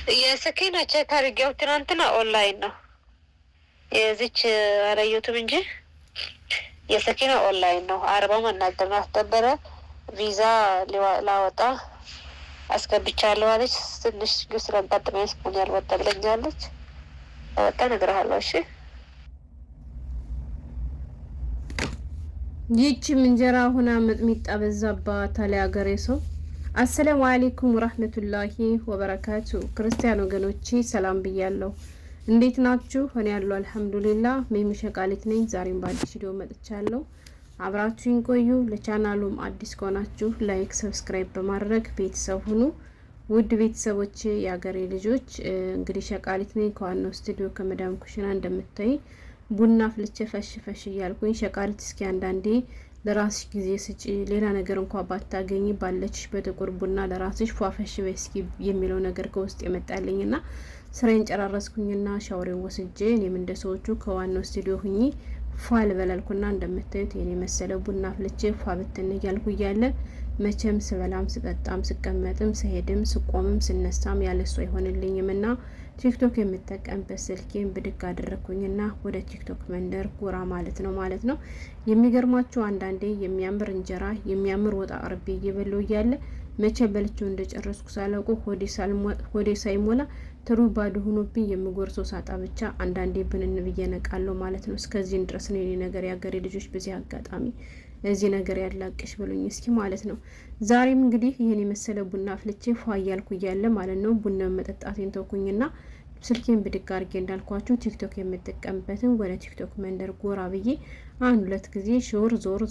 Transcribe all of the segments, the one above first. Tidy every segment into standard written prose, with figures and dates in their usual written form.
የሰኪና ቼክ አድርጌው ትናንትና ኦንላይን ነው የዚች አላየሁትም እንጂ የሰኪና ኦንላይን ነው። 40 መናገር አስደበረ ቪዛ ላወጣ አስገብቻለሁ አለች። ትንሽ ስለጋጠመኝ እስካሁን ያልወጣ ብለኛለች። ወጣ እነግርሃለሁ። እሺ ይህችም እንጀራ ሁና መጥሚጣ በዛባት አለ ሀገሬ ሰው። አሰላሙ አለይኩም ወራህመቱላሂ ወበረካቱ። ክርስቲያን ወገኖቼ ሰላም ብያለሁ። እንዴት ናችሁ? እኔ ያለው አልሐምዱሊላህ ሜምሸቃሊት ነኝ። ዛሬም በአዲስ ቪዲዮ መጥቻለሁ። አብራችሁን ቆዩ። ለቻናሉም አዲስ ከሆናችሁ ላይክ፣ ሰብስክራይብ በማድረግ ቤተሰብ ሁኑ። ውድ ቤተሰቦች፣ የሀገሬ ልጆች እንግዲህ ሸቃሊት ነኝ ከዋናው ስቱዲዮ ከመዳም ኩሽና እንደምታይ ቡና ፍልቼ ፈሽ ፈሽ እያልኩኝ ሸቃሊት እስኪ አንዳንዴ ለራስሽ ጊዜ ስጪ፣ ሌላ ነገር እንኳን ባታገኝ ባለችሽ በጥቁር ቡና ለራስሽ ፏፈሽ በይ እስኪ የሚለው ነገር ከውስጥ የመጣልኝና ስራዬን ጨራረስኩኝና ሻወሬን ወስጄ እኔም እንደ ሰዎቹ ከዋናው ስቱዲዮ ሁኚ ፏል በላልኩና እንደምታዩት የኔ መሰለ ቡና ፍልቼ ፏ ብትን እያልኩ እያለ መቼም ስበላም ስጠጣም ስቀመጥም ስሄድም ስቆምም ስነሳም ያለሱ አይሆንልኝምና ቲክቶክ የምጠቀምበት ስልኬን ብድግ አደረኩኝና ወደ ቲክቶክ መንደር ጎራ ማለት ነው። የሚገርማችሁ አንዳንዴ የሚያምር እንጀራ የሚያምር ወጣ አርቤ እየበለው እያለ መቼ በልቼው እንደጨረስኩ ሳላውቁ ሆዴ ሳይሞላ ትሩ ባዶ ሆኖብኝ የምጎርሰው ሳጣ ብቻ አንዳንዴ ብንን ብዬ ነቃለሁ ማለት ነው። እስከዚህን ድረስ ነው የኔ ነገር። ያገሬ ልጆች በዚህ አጋጣሚ እዚህ ነገር ያላቅሽ ብሎኝ እስኪ ማለት ነው። ዛሬም እንግዲህ ይሄን የመሰለ ቡና አፍልቼ ፏ እያልኩ እያለ ማለት ነው ቡና መጠጣቴን ተውኩኝና ስልኬን ብድግ አድርጌ እንዳልኳችሁ ቲክቶክ የምጠቀምበትን ወደ ቲክቶክ መንደር ጎራ ብዬ አንድ ሁለት ጊዜ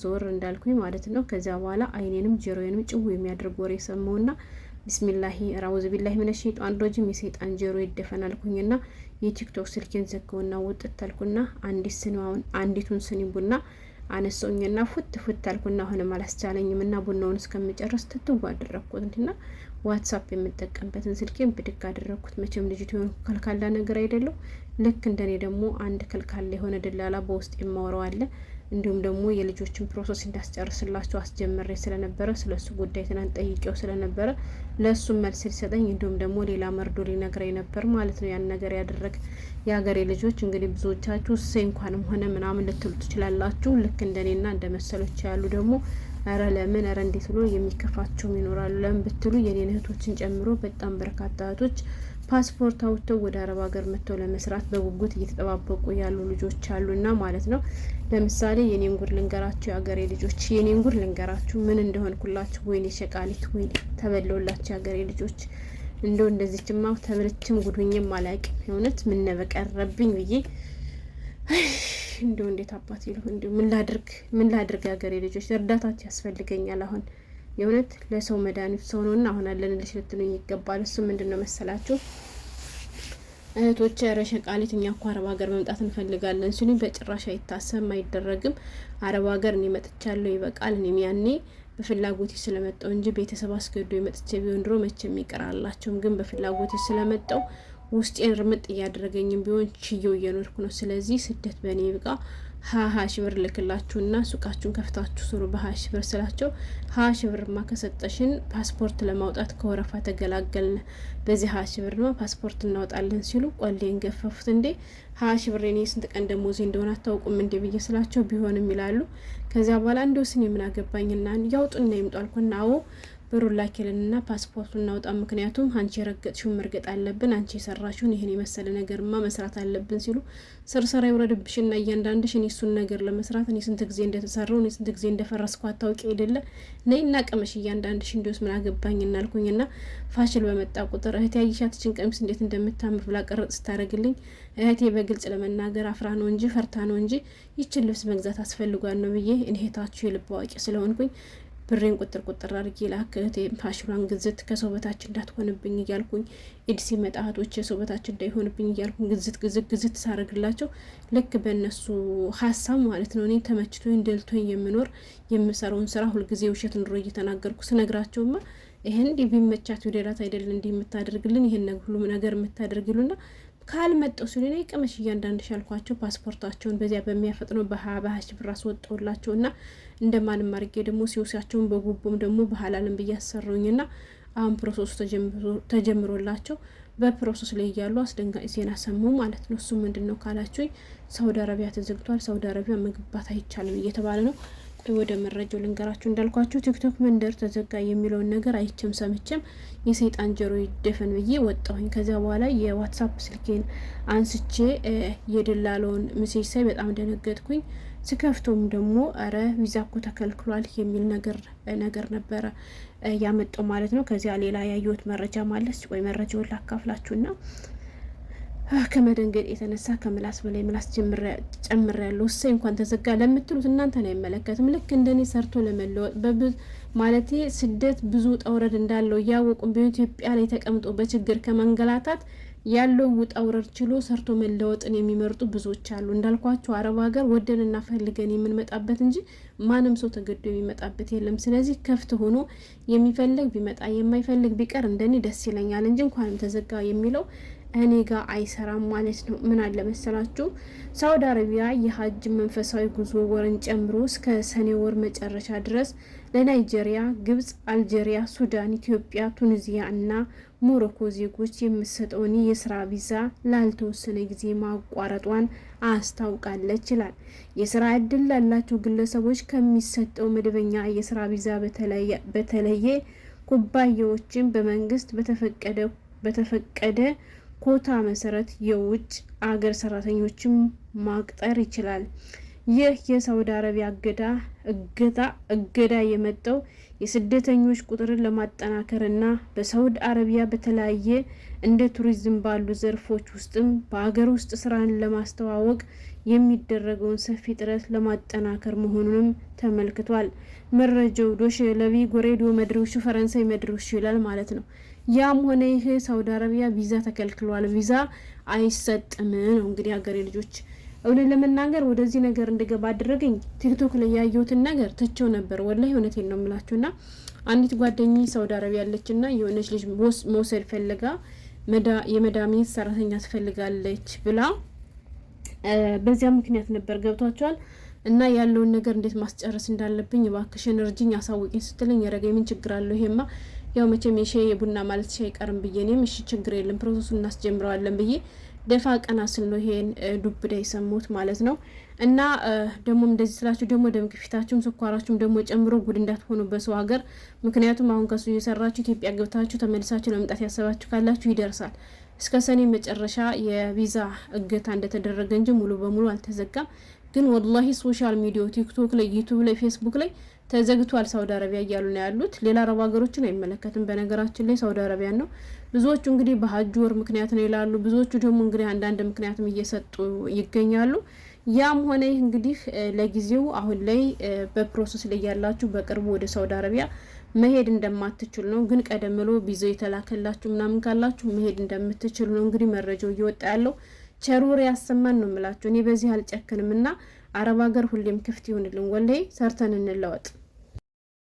ዞር እንዳልኩኝ ማለት ነው። ከዚያ በኋላ አይኔንም ጆሮዬንም ጭው የሚያደርግ ወሬ ሰማውና ቢስሚላሂ አውዙ ቢላሂ ሚነ ሸይጣን ረጂም የሰይጣን ጆሮ ይደፈናልኩኝና የቲክቶክ ስልኬን ዘጋውና ውጥት አልኩና አንዲቱን ስኒ ቡና አነሳውኝና ፉት አልኩና አሁንም አላስቻለኝምና ቡናውን እስከምጨርስ ትትዋ አደረኩትና ዋትስአፕ የምጠቀምበትን ስልኬን ብድግ አደረኩት። መቼም ልጅቱ የሆነ ከልካላ ነገር አይደለም። ልክ እንደኔ ደግሞ አንድ ከልካላ የሆነ ደላላ በውስጥ የማወራው አለ። እንዲሁም ደግሞ የልጆችን ፕሮሰስ እንዳስጨርስላቸው አስጀምሬ ስለነበረ ስለሱ ጉዳይ ትናንት ጠይቄው ስለነበረ ለሱም መልስ ሊሰጠኝ እንዲሁም ደግሞ ሌላ መርዶ ሊነግረኝ ነበር ማለት ነው። ያን ነገር ያደረግ የሀገሬ ልጆች እንግዲህ ብዙዎቻችሁ እሰይ እንኳንም ሆነ ምናምን ልትሉ ትችላላችሁ። ልክ እንደኔና እንደ መሰሎች ያሉ ደግሞ ኧረ ለምን ኧረ እንዴት ብሎ የሚከፋቸውም ይኖራሉ። ለምን ብትሉ የኔን እህቶችን ጨምሮ በጣም በርካታ እህቶች ፓስፖርት አውጥተው ወደ አረብ ሀገር መጥተው ለመስራት በጉጉት እየተጠባበቁ ያሉ ልጆች አሉና ማለት ነው። ለምሳሌ የኔን ጉድ ልንገራችሁ የሀገሬ ልጆች፣ የኔን ጉድ ልንገራችሁ ምን እንደሆንኩላችሁ። ወይኔ ሸቃሊት ወይኔ ተበለውላችሁ የሀገሬ ልጆች። እንደው እንደዚችማ ተበልችም ጉዱኝም አላውቅም። እውነት ምን ነበቀረብኝ ብዬ እንደው እንዴት አባት ይሉ እንደው ምን ላድርግ የሀገሬ ልጆች፣ እርዳታችሁ ያስፈልገኛል አሁን የእውነት ለሰው መድኃኒት ሰው ነውና አሁን አለንልሽ ልትሉኝ ይገባል። እሱ ምንድነው መሰላችሁ እህቶች፣ ኧረ ሸቃሊት እኛ እኮ አረብ ሀገር መምጣት እንፈልጋለን ሲሉኝ በጭራሽ አይታሰብም፣ አይደረግም። አረብ ሀገር እኔ መጥቻለሁ ይበቃል። እኔም ያኔ በፍላጎቴ ስለመጣው እንጂ ቤተሰብ አስገዶ የመጥቼ ቢሆን ድሮ መቼም ይቀራላቸውም። ግን በፍላጎቴ ስለመጣው ውስጤን ርምጥ እያደረገኝም ቢሆን ችየው እየኖርኩ ነው። ስለዚህ ስደት በእኔ ይብቃ። 20 ሺህ ብር ልክላችሁና ሱቃችሁን ከፍታችሁ ስሩ በ20 ሺህ ብር ስላቸው 20 ሺህ ብርማ ከሰጠሽን ፓስፖርት ለማውጣት ከወረፋ ተገላገልን፣ በዚህ 20 ሺህ ብርማ ፓስፖርት እናወጣለን ሲሉ ቆሌን ገፈፉት። እንዴ 20 ሺህ ብር እኔ ስንት ቀን ደሞዜ እንደሆነ አታውቁም እንዴ ብዬ ስላቸው ቢሆንም ይላሉ። ከዚያ በኋላ እንደው ስኔ ምን አገባኝና ያውጡና ይምጧልኩና አዎ ብሩን ላኪልንና ፓስፖርቱን እናውጣ። ምክንያቱም አንቺ የረገጥሽውን መርገጥ አለብን፣ አንቺ የሰራሽውን ይሄን የመሰለ ነገርማ መስራት አለብን ሲሉ ስርሰራ ይወረድብሽና እያንዳንድሽ እኔ እሱን ነገር ለመስራት እኔ ስንት ጊዜ እንደተሰራው እኔ ስንት ጊዜ እንደፈረስኩ አታውቂ አይደለ? ነይና ቀመሽ እያንዳንድሽ እንዲውስ ምን አገባኝ እናልኩኝና ፋሽል በመጣ ቁጥር እህቴ ያይሻትችን ቀሚስ እንዴት እንደምታምር ብላ ቀረጥ ስታደርግልኝ እህቴ በግልጽ ለመናገር አፍራ ነው እንጂ ፈርታ ነው እንጂ ይችን ልብስ መግዛት አስፈልጓል ነው ብዬ እኔ እህታችሁ የልብ አዋቂ ስለሆንኩኝ ብሬን ቁጥር አድርጌ ላከቴ ፋሽሏን ግዝት ከሰው በታች እንዳትሆንብኝ እያልኩኝ ኢድ ሲመጣ እህቶቼ ሰው በታች እንዳይሆንብኝ እያልኩኝ ግዝት ሳረግላቸው ልክ በእነሱ ሀሳብ ማለት ነው እኔ ተመችቶኝ ደልቶኝ የምሰራውን ስራ ሁልጊዜ ውሸት ኑሮ እየተናገርኩ ስነግራቸውማ ይሄን እንዲህ ቢመቻት ወደላት አይደል እንዲህ የምታደርግልን ይሄን ሁሉ ነገር የምታደርግሉና ካልመጣው ሲሉ እኔ ቀመሽ እያንዳንድሽ ያልኳቸው ፓስፖርታቸውን በዚያ በሚያፈጥነው በሀባሽ ብር አስወጣውላቸውና እንደማንም አድርጌ ደግሞ ሲውሳቸውን በጉቦም ደግሞ በሐላልም ብያሰሩኝና አሁን ፕሮሰሱ ተጀምሮላቸው በፕሮሰስ ላይ እያሉ አስደንጋጭ ዜና ሰሙ ማለት ነው። እሱ ምንድነው ካላችሁኝ ሳውዲ አረቢያ ተዘግቷል፣ ሳውዲ አረቢያ መግባት አይቻልም እየተባለ ነው። ወደ መረጃው ልንገራችሁ። እንዳልኳችሁ ቲክቶክ መንደር ተዘጋ የሚለውን ነገር አይቼም ሰምቼም የሰይጣን ጆሮ ይደፈን ብዬ ወጣሁኝ። ከዚያ በኋላ የዋትሳፕ ስልኬን አንስቼ የደላለውን ሜሴጅ ሳይ በጣም ደነገጥኩኝ። ስከፍቶም ደግሞ አረ ቪዛ እኮ ተከልክሏል የሚል ነገር ነበረ ያመጣው ማለት ነው። ከዚያ ሌላ ያየሁት መረጃ ማለት ቆይ መረጃውን ላካፍላችሁና ከመደንገጥ የተነሳ ከምላስ በላይ ምላስ ጨምር ያለው እሰይ እንኳን ተዘጋ ለምትሉት እናንተን አይመለከትም። ልክ እንደኔ ሰርቶ ለመለወጥ ማለቴ ስደት ብዙ ጠውረድ እንዳለው እያወቁም በኢትዮጵያ ላይ ተቀምጦ በችግር ከመንገላታት ያለው ውጣ ውረድ ችሎ ሰርቶ መለወጥን የሚመርጡ ብዙዎች አሉ። እንዳልኳቸው አረብ ሀገር ወደንና ፈልገን የምንመጣበት እንጂ ማንም ሰው ተገዶ የሚመጣበት የለም። ስለዚህ ከፍት ሆኖ የሚፈልግ ቢመጣ የማይፈልግ ቢቀር እንደኔ ደስ ይለኛል እንጂ እንኳንም ተዘጋ የሚለው እኔ ጋር አይሰራም ማለት ነው። ምን አለ መሰላችሁ ሳውዲ አረቢያ የሀጅ መንፈሳዊ ጉዞ ወርን ጨምሮ እስከ ሰኔ ወር መጨረሻ ድረስ ለናይጄሪያ፣ ግብጽ፣ አልጄሪያ፣ ሱዳን፣ ኢትዮጵያ፣ ቱኒዚያ እና ሞሮኮ ዜጎች የምትሰጠውን የስራ ቪዛ ላልተወሰነ ጊዜ ማቋረጧን አስታውቃለች ይላል። የስራ እድል ላላቸው ግለሰቦች ከሚሰጠው መደበኛ የስራ ቪዛ በተለየ ኩባንያዎችን በመንግስት በተፈቀደ ኮታ መሰረት የውጭ አገር ሰራተኞችን ማቅጠር ይችላል። ይህ የሳውዲ አረቢያ እገዳ የመጣው የስደተኞች ቁጥርን ለማጠናከር እና በሳውዲ አረቢያ በተለያየ እንደ ቱሪዝም ባሉ ዘርፎች ውስጥም በሀገር ውስጥ ስራን ለማስተዋወቅ የሚደረገውን ሰፊ ጥረት ለማጠናከር መሆኑንም ተመልክቷል። መረጃው ዶሽ ለቪ ጎሬዶ መድረሹ ፈረንሳይ መድረሹ ይላል ማለት ነው። ያም ሆነ ይህ ሳውዲ አረቢያ ቪዛ ተከልክሏል፣ ቪዛ አይሰጥም ነው እንግዲህ ሀገሬ ልጆች። እውነት ለመናገር ወደዚህ ነገር እንደገባ አደረገኝ። ቲክቶክ ላይ ያየሁትን ነገር ትቼው ነበር። ወላሂ እውነቴን ነው የምላችሁና አንዲት ጓደኛዬ ሳውዲ አረቢያ ያለችና የሆነች ልጅ መውሰድ ፈልጋ የመዳሜ ሰራተኛ ትፈልጋለች ብላ በዚያ ምክንያት ነበር ገብቷቸዋል። እና ያለውን ነገር እንዴት ማስጨረስ እንዳለብኝ እባክሽን እርጅኝ አሳውቂኝ ስትለኝ ያረገኝ ምን ችግር አለው ይሄማ ያው መቼም የሻይ የቡና ማለት ሻይ ቀርም ብዬ እኔም እሺ ችግር የለም ፕሮሰሱን እናስጀምረዋለን ብዬ ደፋ ቀና ስል ነው ይሄን ዱብዳ የሰሙት ማለት ነው። እና ደግሞ እንደዚህ ስላችሁ ደግሞ ደም ግፊታችሁም ስኳራችሁም ደግሞ ጨምሮ ጉድ እንዳትሆኑ በሰው ሀገር። ምክንያቱም አሁን ከሱ እየሰራችሁ ኢትዮጵያ ገብታችሁ ተመልሳችሁ ለመምጣት ያሰባችሁ ካላችሁ ይደርሳል። እስከ ሰኔ መጨረሻ የቪዛ እገታ እንደተደረገ እንጂ ሙሉ በሙሉ አልተዘጋም። ግን ወላሂ ሶሻል ሚዲያው ቲክቶክ ላይ፣ ዩቲዩብ ላይ፣ ፌስቡክ ላይ ተዘግቷል ሳውዲ አረቢያ እያሉ ነው ያሉት። ሌላ አረብ ሀገሮችን አይመለከትም። በነገራችን ላይ ሳውዲ አረቢያ ነው። ብዙዎቹ እንግዲህ በሀጅ ወር ምክንያት ነው ይላሉ። ብዙዎቹ ደግሞ እንግዲህ አንዳንድ ምክንያትም እየሰጡ ይገኛሉ። ያም ሆነ ይህ እንግዲህ ለጊዜው አሁን ላይ በፕሮሰስ ላይ ያላችሁ በቅርቡ ወደ ሳውዲ አረቢያ መሄድ እንደማትችሉ ነው። ግን ቀደም ብሎ ቪዛ የተላከላችሁ ምናምን ካላችሁ መሄድ እንደምትችሉ ነው እንግዲህ መረጃው እየወጣ ያለው። ቸሩር ያሰማን ነው የምላችሁ። እኔ በዚህ አልጨክንም እና አረብ ሀገር ሁሌም ክፍት ይሁንልን። ወላሂ ሰርተን እንለወጥ።